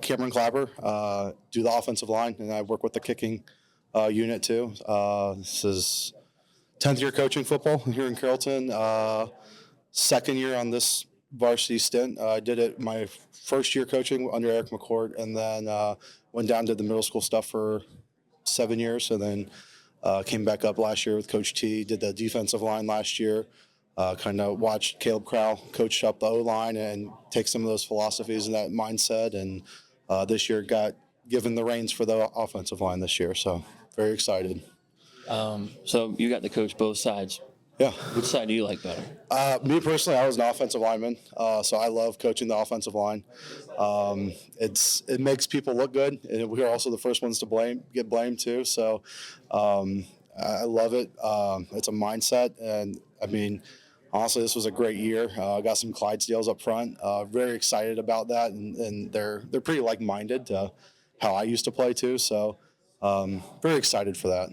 Cameron Clapper, do the offensive line, and I work with the kicking unit too. This is 10th year coaching football here in Carrollton. Second year on this varsity stint. I did it my first year coaching under Eric McCord, and then went down to the middle school stuff for 7 years, and then came back up last year with Coach T. Did the defensive line last year. Kind of watched Caleb Crowell coach up the O-line and take some of those philosophies and that mindset. And this year got given the reins for the offensive line this year. So very excited. So you got to coach both sides. Yeah. Which side do you like better? Me personally, I was an offensive lineman, so I love coaching the offensive line. It makes people look good, and we're also the first ones to get blamed too. So I love it. It's a mindset, and I mean, honestly, this was a great year. Got some Clydesdales up front. Very excited about that, and they're pretty like-minded to how I used to play too. So very excited for that.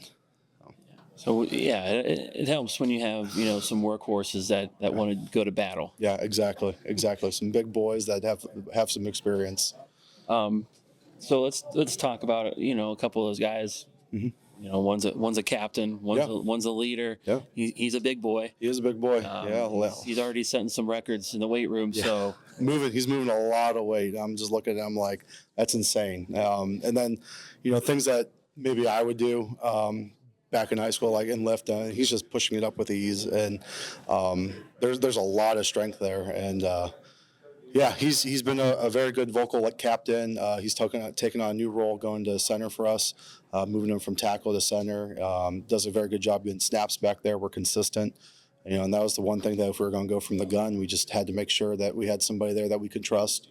So yeah, it helps when you have some workhorses that want to go to battle. Yeah, exactly. Some big boys that have some experience. So let's talk about a couple of those guys. Mm-hmm. One's a captain, one's a leader. Yeah. He's a big boy. He is a big boy. He's already setting some records in the weight room. Yeah. So he's moving a lot of weight. I'm just looking at him like that's insane. And then things that maybe I would do back in high school, like in lift, he's just pushing it up with ease, and there's a lot of strength there, and he's been a very good vocal captain. He's taken on a new role, going to center for us, moving him from tackle to center. Does a very good job getting snaps back there. We're consistent, and that was the one thing that if we were going to go from the gun, we just had to make sure that we had somebody there that we could trust,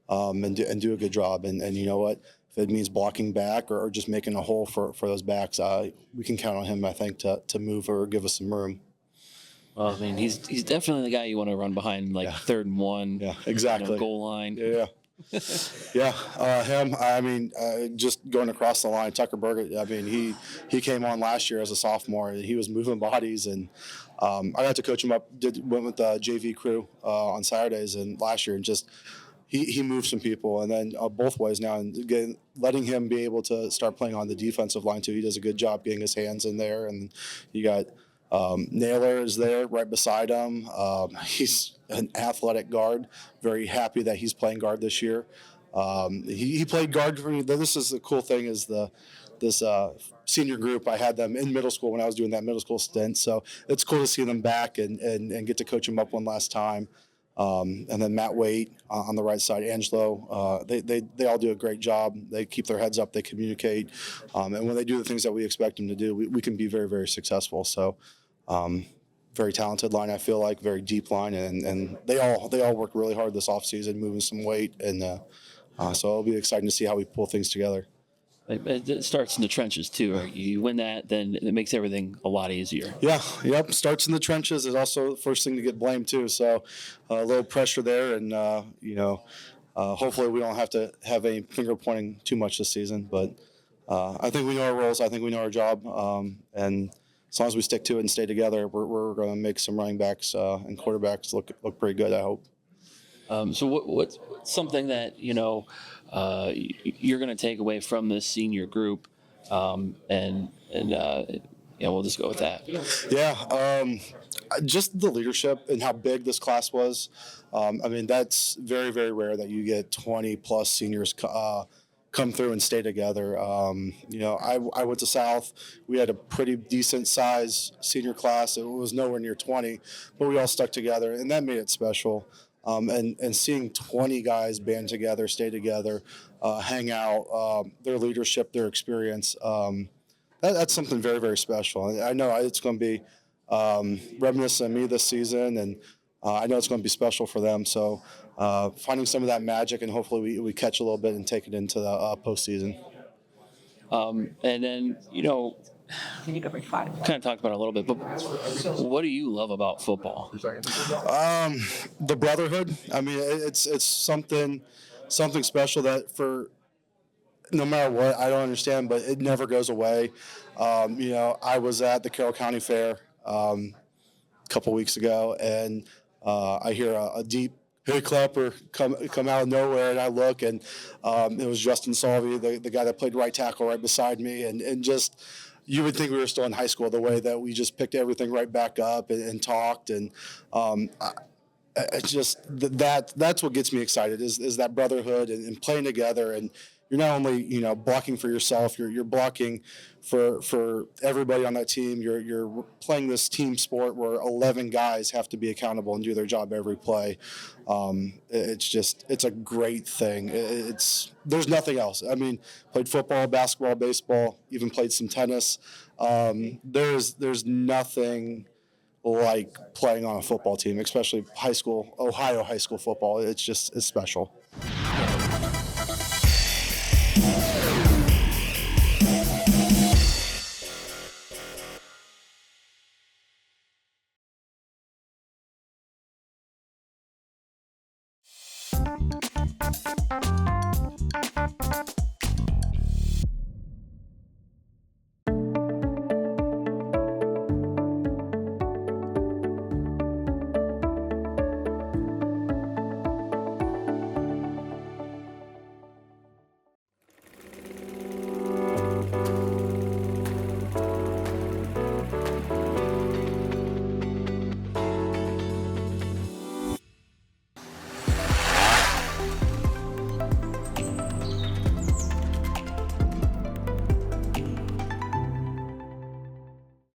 and do a good job. And you know what? If it means blocking back or just making a hole for those backs, we can count on him, I think, to move or give us some room. Well, I mean, he's definitely the guy you want to run behind, third and one. Yeah, exactly. Goal line. Yeah. Him. I mean, just going across the line, Tucker Burgett. I mean, he came on last year as a sophomore. He was moving bodies, and I got to coach him up. Went with the JV crew on Saturdays and last year, and just. He moved some people, and then both ways now, and again, letting him be able to start playing on the defensive line too. He does a good job getting his hands in there, and you got Naylor is there right beside him. He's an athletic guard. Very happy that he's playing guard this year. He played guard for me. This is the cool thing is this senior group. I had them in middle school when I was doing that middle school stint, so it's cool to see them back and get to coach them up one last time. And then Matt Waite on the right side, Angelo, they all do a great job. They keep their heads up, they communicate, and when they do the things that we expect them to do, we can be very, very successful. So very talented line, I feel like, very deep line, and they all work really hard this offseason, moving some weight, and so it'll be exciting to see how we pull things together. It starts in the trenches too. Right? You win that, then it makes everything a lot easier. Yeah, yep. Starts in the trenches is also the first thing to get blamed too. So a little pressure there, and hopefully we don't have to have any finger pointing too much this season. But I think we know our roles. I think we know our job, and as long as we stick to it and stay together, we're going to make some running backs and quarterbacks look pretty good, I hope. So what's something that you're going to take away from this senior group, and we'll just go with that. Yeah, just the leadership and how big this class was. I mean, that's very, very rare that you get 20 plus seniors come through and stay together. I went to South. We had a pretty decent size senior class. It was nowhere near 20, but we all stuck together, and that made it special. and seeing 20 guys band together, stay together, hang out, their leadership, their experience. That's something very, very special. And I know it's going to be reminiscent of me this season, and I know it's going to be special for them. So finding some of that magic, and hopefully we catch a little bit and take it into the postseason. And then, Then you go bring 5. kind of talked about it a little bit, but what do you love about football? The brotherhood. I mean, it's something special that for no matter what, I don't understand, but it never goes away. I was at the Carroll County Fair a couple weeks ago, and I hear a deep hey clapper come out of nowhere, and I look, and it was Justin Salvi, the guy that played right tackle right beside me, and just you would think we were still in high school the way that we just picked everything right back up and talked, and it's just that's what gets me excited is that brotherhood and playing together, and you're not only blocking for yourself, you're blocking for everybody on that team. You're playing this team sport where 11 guys have to be accountable and do their job every play. It's a great thing. There's nothing else. I mean, played football, basketball, baseball, even played some tennis. There's nothing like playing on a football team, especially Ohio high school football. It's special.